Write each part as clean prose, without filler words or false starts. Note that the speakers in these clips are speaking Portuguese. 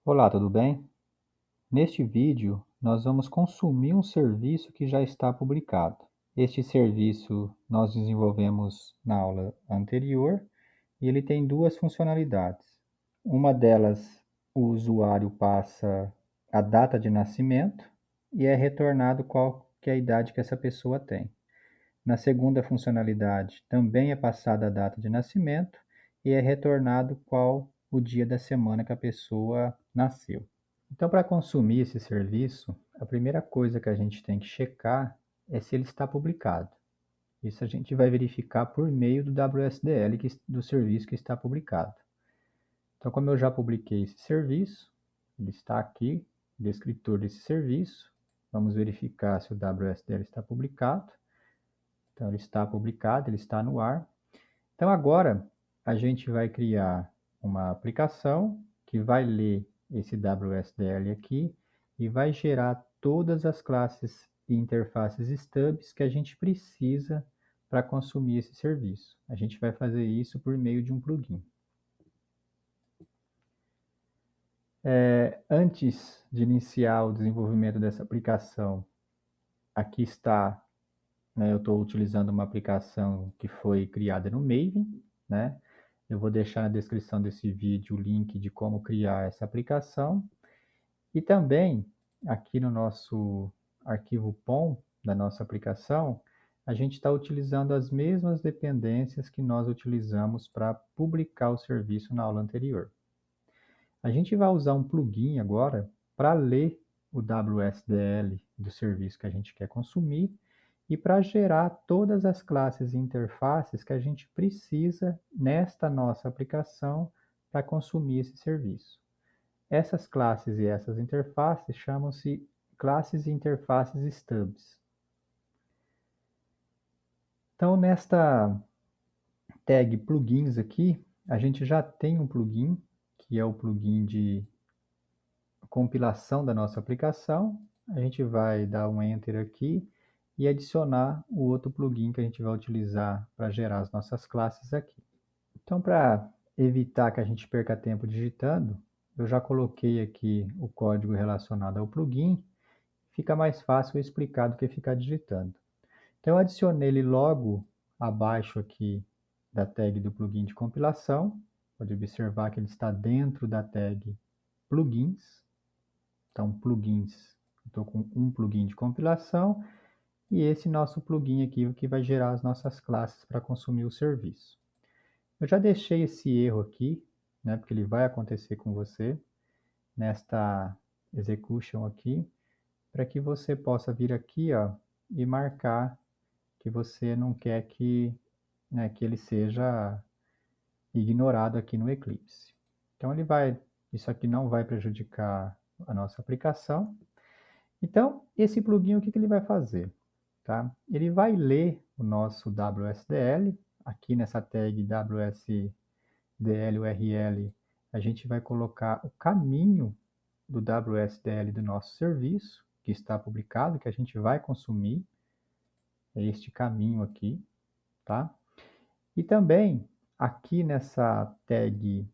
Olá, tudo bem? Neste vídeo, nós vamos consumir um serviço que já está publicado. Este serviço nós desenvolvemos na aula anterior e ele tem duas funcionalidades. Uma delas, o usuário passa a data de nascimento e é retornado qual que é a idade que essa pessoa tem. Na segunda funcionalidade, também é passada a data de nascimento e é retornado qual o dia da semana que a pessoa nasceu. Então, para consumir esse serviço, a primeira coisa que a gente tem que checar é se ele está publicado. Isso a gente vai verificar por meio do WSDL do serviço que está publicado. Então, como eu já publiquei esse serviço, ele está aqui, descritor desse serviço. Vamos verificar se o WSDL está publicado. Então, ele está publicado, ele está no ar. Então, agora a gente vai criar uma aplicação que vai ler esse WSDL aqui e vai gerar todas as classes e interfaces stubs que a gente precisa para consumir esse serviço. A gente vai fazer isso por meio de um plugin. Antes de iniciar o desenvolvimento dessa aplicação, aqui está, né, eu estou utilizando uma aplicação que foi criada no Maven, né? Eu vou deixar na descrição desse vídeo o link de como criar essa aplicação. E também, aqui no nosso arquivo POM da nossa aplicação, a gente está utilizando as mesmas dependências que nós utilizamos para publicar o serviço na aula anterior. A gente vai usar um plugin agora para ler o WSDL do serviço que a gente quer consumir e para gerar todas as classes e interfaces que a gente precisa nesta nossa aplicação para consumir esse serviço. Essas classes e essas interfaces chamam-se classes e interfaces stubs. Então, nesta tag plugins aqui, a gente já tem um plugin, que é o plugin de compilação da nossa aplicação. A gente vai dar um Enter aqui e adicionar o outro plugin que a gente vai utilizar para gerar as nossas classes aqui. Então, para evitar que a gente perca tempo digitando, eu já coloquei aqui o código relacionado ao plugin. Fica mais fácil eu explicar do que ficar digitando. Então, eu adicionei ele logo abaixo aqui da tag do plugin de compilação. Pode observar que ele está dentro da tag plugins. Então, plugins, estou com um plugin de compilação e esse nosso plugin aqui que vai gerar as nossas classes para consumir o serviço. Eu já deixei esse erro aqui, né, porque ele vai acontecer com você nesta execution aqui, para que você possa vir aqui, ó, e marcar que você não quer que, né, que ele seja ignorado aqui no Eclipse. Então isso aqui não vai prejudicar a nossa aplicação. Então, esse plugin, o que ele vai fazer? Tá? Ele vai ler o nosso WSDL, aqui nessa tag WSDL URL, a gente vai colocar o caminho do WSDL do nosso serviço, que está publicado, que a gente vai consumir, é este caminho aqui, tá? E também, aqui nessa tag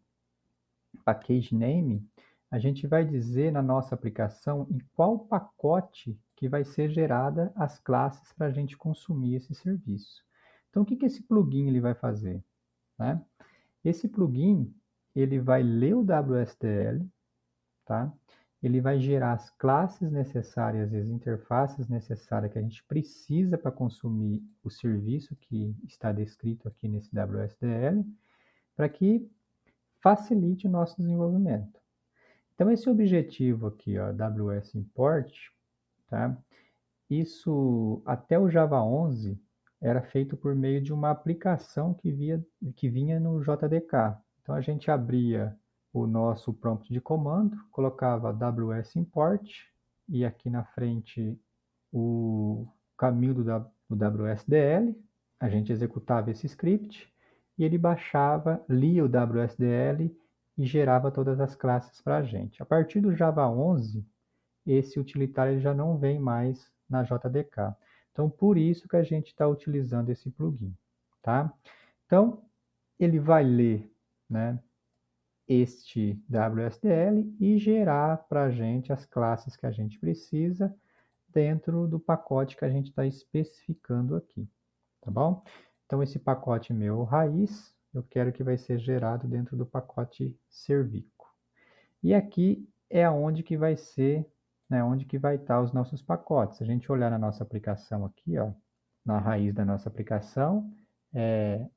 package name, a gente vai dizer na nossa aplicação em qual pacote que vai ser gerada as classes para a gente consumir esse serviço. Então, o que esse plugin ele vai fazer? Né? Esse plugin ele vai ler o WSDL, tá? Ele vai gerar as classes necessárias e as interfaces necessárias que a gente precisa para consumir o serviço que está descrito aqui nesse WSDL, para que facilite o nosso desenvolvimento. Então, esse objetivo aqui, ó, WS Import, tá? Isso até o Java 11 era feito por meio de uma aplicação que vinha no JDK. Então, a gente abria o nosso prompt de comando, colocava WS Import e aqui na frente o caminho do WSDL, a gente executava esse script e ele baixava, lia o WSDL e gerava todas as classes para a gente. A partir do Java 11, esse utilitário já não vem mais na JDK. Então, por isso que a gente está utilizando esse plugin, tá? Então, ele vai ler, né, este WSDL e gerar para a gente as classes que a gente precisa dentro do pacote que a gente está especificando aqui, tá bom? Então, esse pacote meu raiz, eu quero que vai ser gerado dentro do pacote Servico. E aqui é onde que vai ser, né, onde que vai estar os nossos pacotes. Se a gente olhar na nossa aplicação aqui, ó, na raiz da nossa aplicação, é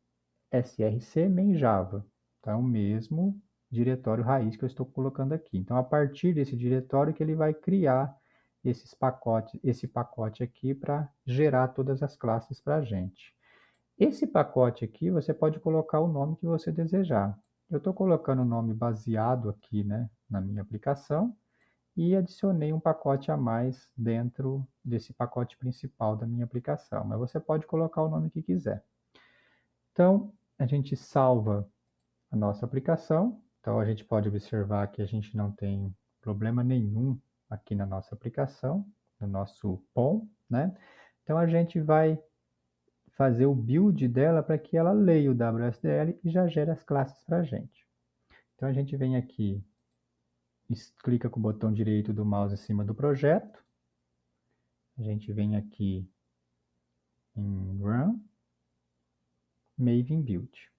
src main Java. Então, é o mesmo diretório raiz que eu estou colocando aqui. Então, a partir desse diretório que ele vai criar esse pacote aqui para gerar todas as classes para a gente. Esse pacote aqui, você pode colocar o nome que você desejar. Eu estou colocando o nome baseado aqui, né, na minha aplicação e adicionei um pacote a mais dentro desse pacote principal da minha aplicação, mas você pode colocar o nome que quiser. Então, a gente salva a nossa aplicação. Então, a gente pode observar que a gente não tem problema nenhum aqui na nossa aplicação, no nosso POM, né? Então, a gente vai fazer o build dela para que ela leia o WSDL e já gere as classes para a gente. Então, a gente vem aqui, clica com o botão direito do mouse em cima do projeto. A gente vem aqui em Run, Maven Build.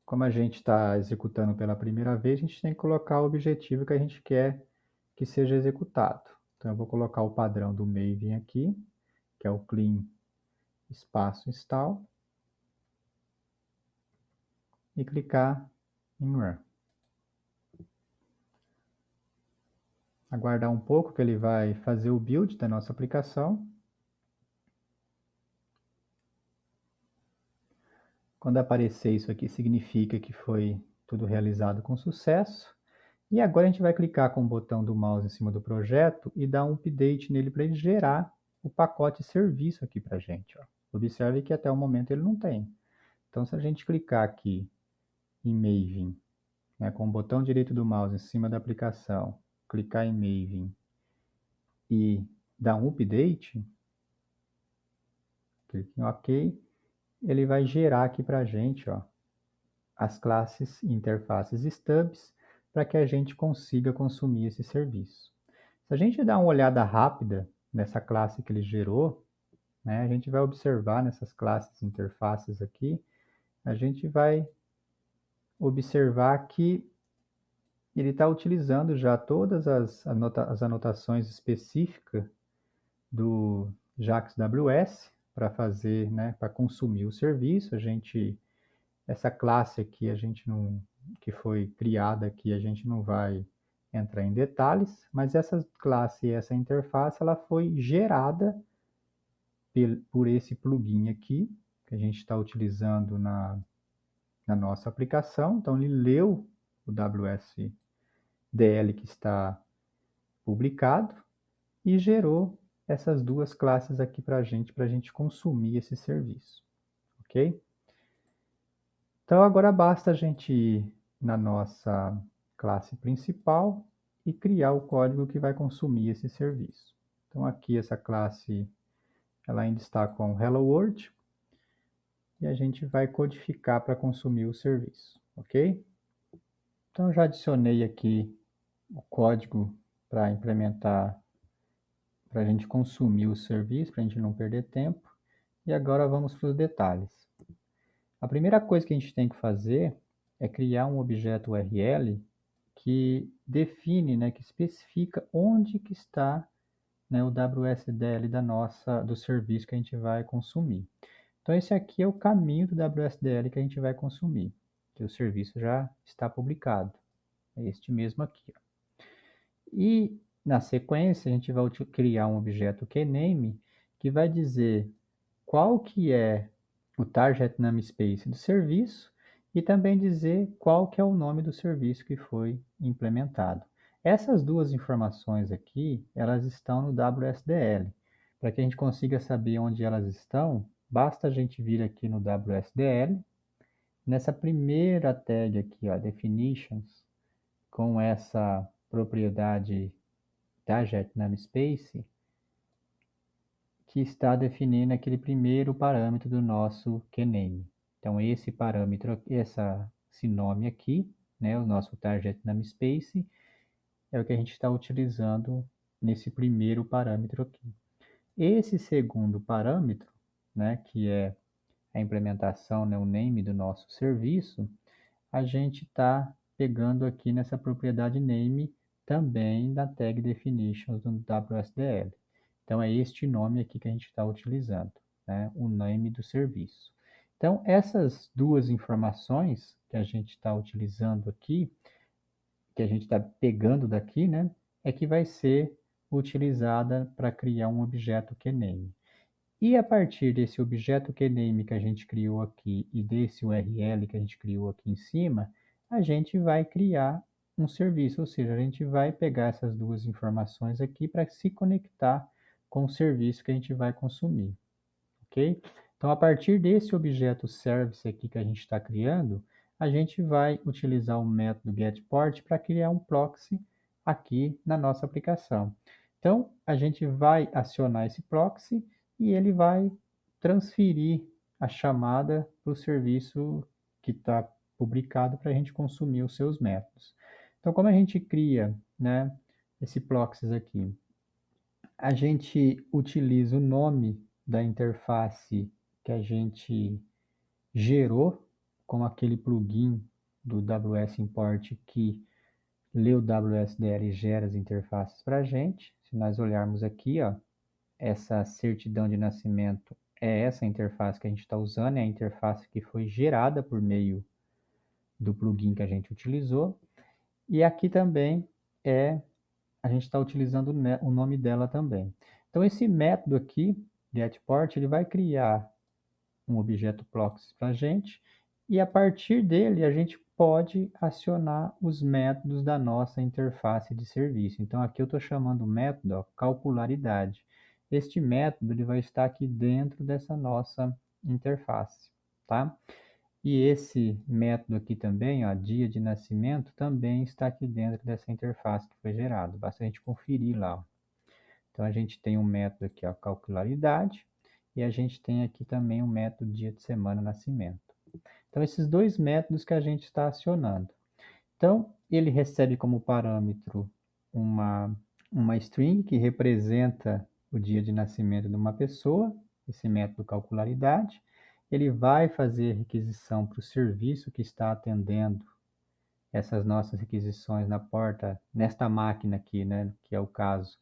Como a gente está executando pela primeira vez, a gente tem que colocar o objetivo que a gente quer que seja executado. Então, eu vou colocar o padrão do Maven aqui, que é o clean espaço install, e clicar em Run. Aguardar um pouco que ele vai fazer o build da nossa aplicação. Quando aparecer isso aqui, significa que foi tudo realizado com sucesso. E agora a gente vai clicar com o botão do mouse em cima do projeto e dar um update nele para ele gerar o pacote serviço aqui para a gente. Ó. Observe que até o momento ele não tem. Então, se a gente clicar aqui em Maven, né, com o botão direito do mouse em cima da aplicação, clicar em Maven e dar um update, clique em OK, ele vai gerar aqui para a gente, ó, as classes interfaces stubs para que a gente consiga consumir esse serviço. Se a gente dá uma olhada rápida nessa classe que ele gerou, né, a gente vai observar nessas classes interfaces aqui, a gente vai observar que ele está utilizando já todas as anotações específicas do JAX-WS para fazer, né, para consumir o serviço. Essa classe aqui, que foi criada aqui, a gente não vai entrar em detalhes, mas essa classe e essa interface, ela foi gerada por esse plugin aqui, que a gente está utilizando na nossa aplicação. Então, ele leu o WSDL que está publicado e gerou essas duas classes aqui para a gente consumir esse serviço, ok? Então, agora basta a gente ir na nossa classe principal e criar o código que vai consumir esse serviço. Então, aqui essa classe, ela ainda está com Hello World, e a gente vai codificar para consumir o serviço, ok? Então, eu já adicionei aqui o código para implementar, para a gente consumir o serviço, para a gente não perder tempo. E agora vamos para os detalhes. A primeira coisa que a gente tem que fazer é criar um objeto URL que define, né, que especifica onde que está, né, o WSDL do serviço que a gente vai consumir. Então, esse aqui é o caminho do WSDL que a gente vai consumir, que o serviço já está publicado. É este mesmo aqui. Ó. E, na sequência, a gente vai criar um objeto QName que vai dizer qual que é o target namespace do serviço e também dizer qual que é o nome do serviço que foi implementado. Essas duas informações aqui, elas estão no WSDL. Para que a gente consiga saber onde elas estão, basta a gente vir aqui no WSDL, nessa primeira tag aqui, ó, definitions, com essa propriedade target namespace, que está definindo aquele primeiro parâmetro do nosso QName. Então, esse parâmetro, esse nome aqui, né, o nosso target namespace, é o que a gente está utilizando nesse primeiro parâmetro aqui. Esse segundo parâmetro, né, que é a implementação, né, o name do nosso serviço, a gente está pegando aqui nessa propriedade name também da tag definitions do WSDL. Então, é este nome aqui que a gente está utilizando, né, o name do serviço. Então, essas duas informações que a gente está utilizando aqui, que a gente está pegando daqui, né, é que vai ser utilizada para criar um objeto QName. E a partir desse objeto QName que a gente criou aqui e desse URL que a gente criou aqui em cima, a gente vai criar um serviço, ou seja, a gente vai pegar essas duas informações aqui para se conectar com o serviço que a gente vai consumir, ok? Então, a partir desse objeto service aqui que a gente está criando, a gente vai utilizar o método getPort para criar um proxy aqui na nossa aplicação. Então, a gente vai acionar esse proxy e ele vai transferir a chamada para o serviço que está publicado para a gente consumir os seus métodos. Então, como a gente cria, né, esse proxy aqui? A gente utiliza o nome da interface que a gente gerou com aquele plugin do WS Import que lê o WSDL e gera as interfaces para a gente. Se nós olharmos aqui, ó, essa certidão de nascimento é essa interface que a gente está usando, é a interface que foi gerada por meio do plugin que a gente utilizou. E aqui também a gente está utilizando o nome dela também. Então, esse método aqui, getPort, ele vai criar um objeto proxy para a gente, e a partir dele a gente pode acionar os métodos da nossa interface de serviço. Então, aqui eu estou chamando o método, ó, calcularidade. Este método ele vai estar aqui dentro dessa nossa interface, tá? E esse método aqui também, ó, dia de nascimento, também está aqui dentro dessa interface que foi gerado. Basta a gente conferir lá, ó. Então, a gente tem um método aqui, ó, calcularidade, e a gente tem aqui também um método dia de semana nascimento. Então, esses dois métodos que a gente está acionando. Então, ele recebe como parâmetro uma string que representa o dia de nascimento de uma pessoa, esse método calcularidade. Ele vai fazer requisição para o serviço que está atendendo essas nossas requisições na porta, nesta máquina aqui, né, que é o caso,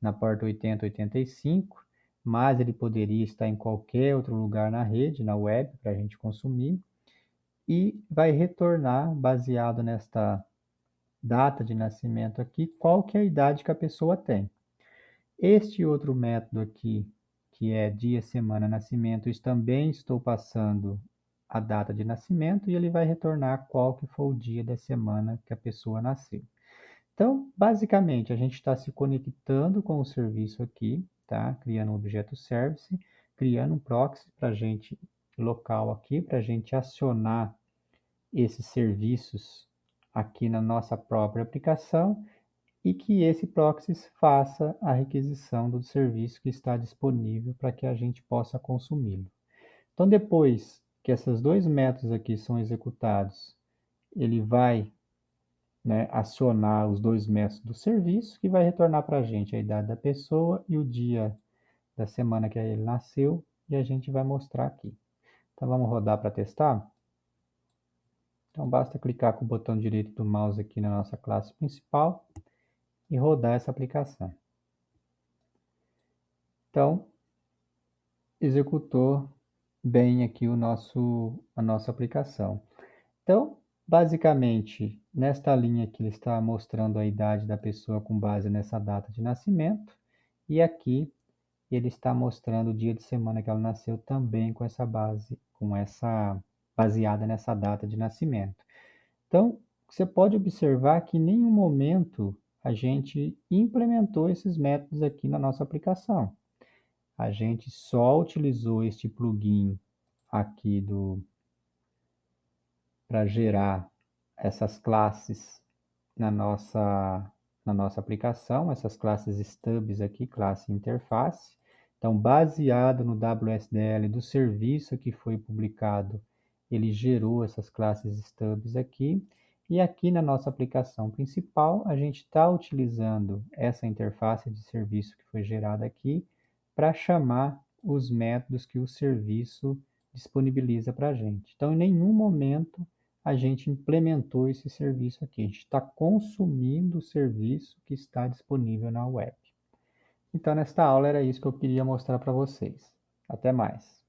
na porta 8085, mas ele poderia estar em qualquer outro lugar na rede, na web, para a gente consumir, e vai retornar, baseado nesta data de nascimento aqui, qual que é a idade que a pessoa tem. Este outro método aqui, que é dia, semana, nascimento, eu também estou passando a data de nascimento e ele vai retornar qual que foi o dia da semana que a pessoa nasceu. Então, basicamente, a gente está se conectando com o serviço aqui, tá? Criando um objeto service, criando um proxy para a gente, local aqui, para a gente acionar esses serviços aqui na nossa própria aplicação e que esse proxy faça a requisição do serviço que está disponível para que a gente possa consumi-lo. Então, depois que esses dois métodos aqui são executados, ele vai, né, acionar os dois métodos do serviço, que vai retornar para a gente a idade da pessoa e o dia da semana que ele nasceu, e a gente vai mostrar aqui. Então, vamos rodar para testar? Então, basta clicar com o botão direito do mouse aqui na nossa classe principal e rodar essa aplicação. Então, executou bem aqui a nossa aplicação. Então, basicamente, nesta linha aqui ele está mostrando a idade da pessoa com base nessa data de nascimento, e aqui ele está mostrando o dia de semana que ela nasceu também com essa base, baseada nessa data de nascimento. Então, você pode observar que em nenhum momento a gente implementou esses métodos aqui na nossa aplicação. A gente só utilizou este plugin aqui para gerar essas classes na nossa aplicação, essas classes stubs aqui, classe interface. Então, baseado no WSDL do serviço que foi publicado, ele gerou essas classes stubs aqui. E aqui na nossa aplicação principal, a gente está utilizando essa interface de serviço que foi gerada aqui para chamar os métodos que o serviço disponibiliza para a gente. Então, em nenhum momento a gente implementou esse serviço aqui. A gente está consumindo o serviço que está disponível na web. Então, nesta aula era isso que eu queria mostrar para vocês. Até mais.